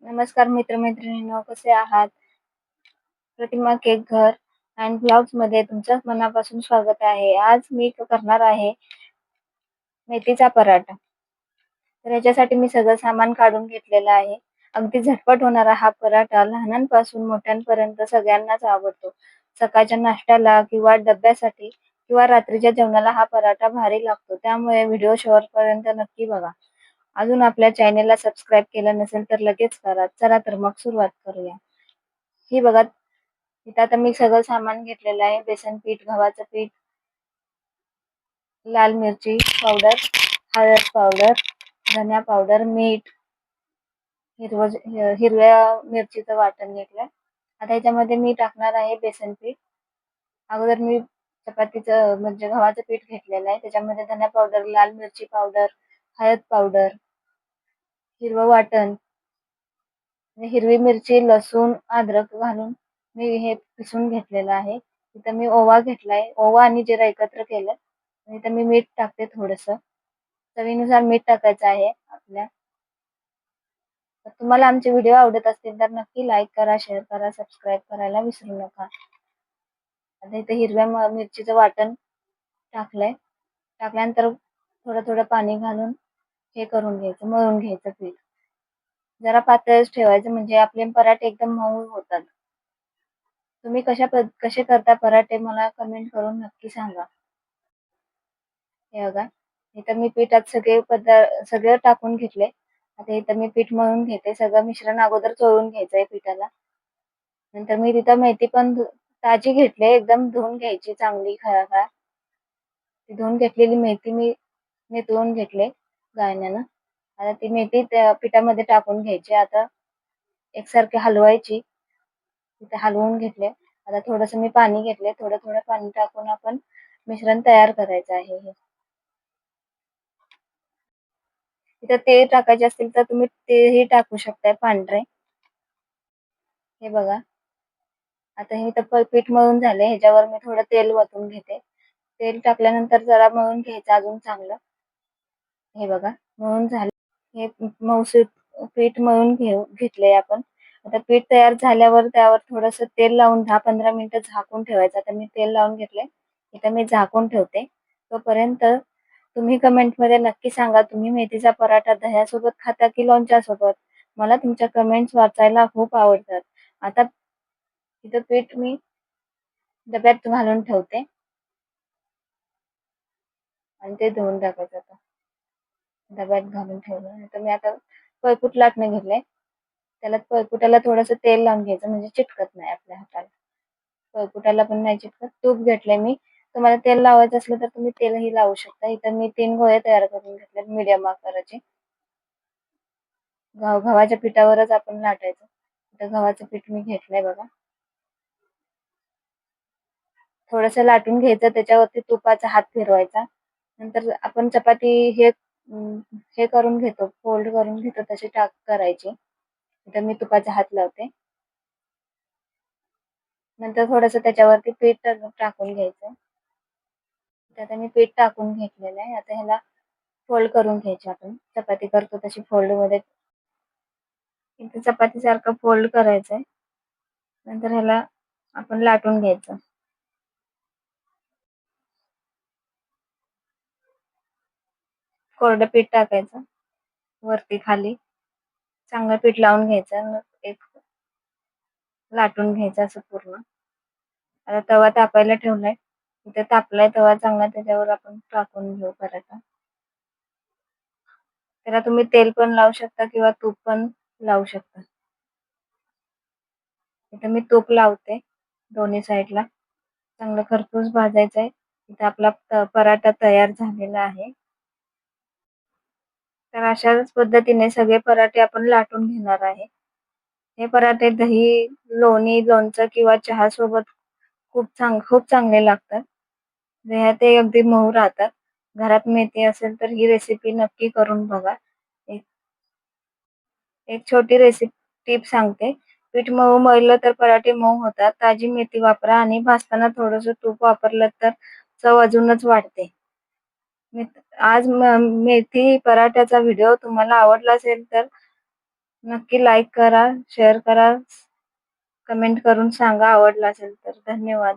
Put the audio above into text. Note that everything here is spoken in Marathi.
नमस्कार मित्र-मैत्रिणींनो, कसे आहात? प्रतिमा केक घर अँड ब्लॉग्समध्ये तुमचं मनापासून स्वागत आहे. आज मी करणार आहे मेथीचा पराठा. तर याच्यासाठी मी सगळं सामान काढून घेतलेलं आहे. अगदी झटपट होणारा हा पराठा लहानांपासून मोठ्यांपर्यंत सगळ्यांनाच आवडतो. सकाळच्या नाश्त्याला किंवा डब्यासाठी किंवा रात्रीच्या जेवणाला हा पराठा भारी लागतो. त्यामुळे व्हिडिओ शेवटपर्यंत नक्की बघा. अजून आपल्या चॅनेलला सबस्क्राईब केलं नसेल तर लगेच करा. चला तर मग सुरुवात करूया. हे बघा, इथं आता मी सगळं सामान घेतलेलं आहे. बेसन पीठ, गव्हाचं पीठ, लाल मिरची पावडर, हळद पावडर, धनिया पावडर, मीठ, हिरव्या मिरचीचं वाटण घेतलंय. आता याच्यामध्ये मी टाकणार आहे बेसन पीठ. अगोदर मी चपातीचं म्हणजे गव्हाचं पीठ घेतलेलं आहे. त्याच्यामध्ये धनिया पावडर, लाल मिरची पावडर, हळद पावडर, हिरवं वाटण, हिरवी मिरची, लसूण, अद्रक घालून मी हे पिसून घेतलेलं आहे. इथं मी ओवा घेतलाय. ओवा आणि जिरं एकत्र केलं. आणि इथं मी मीठ टाकते थोडंसं. चवीनुसार मीठ टाकायचं आहे आपल्या. तर तुम्हाला आमचे व्हिडिओ आवडत असतील तर नक्की लाईक करा, शेअर करा, सबस्क्राईब करायला विसरू नका. आता इथे हिरव्या मिरचीचं वाटण टाकलंय. टाकल्यानंतर थोडं-थोडं पाणी घालून हे करून घ्यायचं, मळून घ्यायचं पीठ. जरा पातळच ठेवायचं म्हणजे आपले पराठे एकदम मऊ होतात. तुम्ही कसे करता पराठे मला कमेंट करून नक्की सांगा. हे बघा, इथं मी पिठात सगळं टाकून घेतले. आता इथं मी पीठ मळून घेते. सगळं मिश्रण अगोदर चोळून घ्यायचंय पिठाला. नंतर मी तिथं मेथी पण ताजी घेतली, एकदम धुवून घ्यायची चांगली खळखळ. ती धुवून घेतलेली मेथी मी निथळून घेतले गाळण्यानं. आता ती मेथी त्या पिठामध्ये टाकून घ्यायची. आता एकसारखी हलवायची. तिथे हलवून घेतले. आता थोडंसं मी पाणी घेतले. थोडं-थोडं पाणी टाकून आपण मिश्रण तयार करायचं आहे हे. तिथं तेल टाकायचे असतील तर तुम्ही तेही टाकू शकताय पांढरे. हे बघा, आता हे इथं पीठ मळून झालंय. ह्याच्यावर मी थोडं तेल वतून घेते. तेल टाकल्यानंतर जरा मळून घ्यायचं अजून चांगलं. हे बघा, मळून झालं. हे मऊसूत पीठ मळून घेतलंय आपण. आता पीठ तयार झाल्यावर त्यावर थोडंसं तेल लावून 10-15 मिनिटं झाकून ठेवायचं. आता मी तेल लावून घेतलंय. इथं मी झाकून ठेवते. तोपर्यंत तुम्ही कमेंटमध्ये नक्की सांगा, तुम्ही मेथीचा पराठा दह्यासोबत खाता की लोणच्यासोबत? मला तुमच्या कमेंट्स वाचायला खूप आवडतात. आता इथं पीठ मी डब्यात घालून ठेवते आणि ते धुवून टाकायचं आता. डब्यात घालून ठेवलं. नंतर मी आता पळपूट लाटणं घेतलंय. पळपुटाला थोडंसं तेल लावून घ्यायचं म्हणजे चिटकत नाही आपल्या हाताला. पळपुटाला पण नाही चिटकत. तूप घेतलंय मी. तुम्हाला तेल लावायचं असलं तर तुम्ही तेलही लावू शकता. इथं मी 3 गोळे तयार करून घेतलेत मीडियम आकाराचे. गव्हाच्या पिठावरच आपण लाटायचं. इथं गव्हाचं पीठ मी घेतलंय बघा. थोडंसं लाटून घ्यायचं, त्याच्यावरती तुपाचा हात फिरवायचा. नंतर आपण चपाती हे करून घेतो, फोल्ड करून घेतो तशी करायची. इथं मी तुपाचा हात लावते. नंतर थोडंसं त्याच्यावरती पीठ टाकून घ्यायचं. आता मी पीठ टाकून घेतलेलं आहे. आता ह्याला फोल्ड करून घ्यायची आपण. चपाती करतो तशी फोल्डमध्ये इथे चपातीसारखं फोल्ड करायचंय. नंतर ह्याला आपण लाटून घ्यायचं. कोरडं पीठ टाकायचं वरती खाली. चांगलं पीठ लावून घ्यायचं. एक लाटून घ्यायचं असं पूर्ण. आता तवा तापायला ठेवलाय. इथे तापलाय तवा चांगला, त्याच्यावर आपण टाकून घेऊ पराठा. त्याला तुम्ही तेल पण लावू शकता किंवा तूप पण लावू शकता. इथे मी तूप लावते दोन्ही साईडला. चांगलं खरपूस भाजायचंय. इथे आपला पराठा तयार झालेला आहे. तर अशाच पद्धतीने सगळे पराठे आपण लाटून घेणार आहे. हे पराठे दही, लोणी, लोणचं किंवा चहासोबत खूप चांगले लागतात. ते अगदी मऊ राहतात. घरात मेथी असेल तर ही रेसिपी नक्की करून बघा. एक एक छोटी टिप सांगते. पीठ मळलं तर पराठे मऊ होतात. ताजी मेथी वापरा आणि भाजताना थोडंसं तूप वापरलं तर चव अजूनच वाढते. आज मेथी पराठ्याचा व्हिडिओ तुम्हाला आवडला असेल तर नक्की लाईक करा, शेअर करा, कमेंट करून सांगा आवडला असेल तर. धन्यवाद.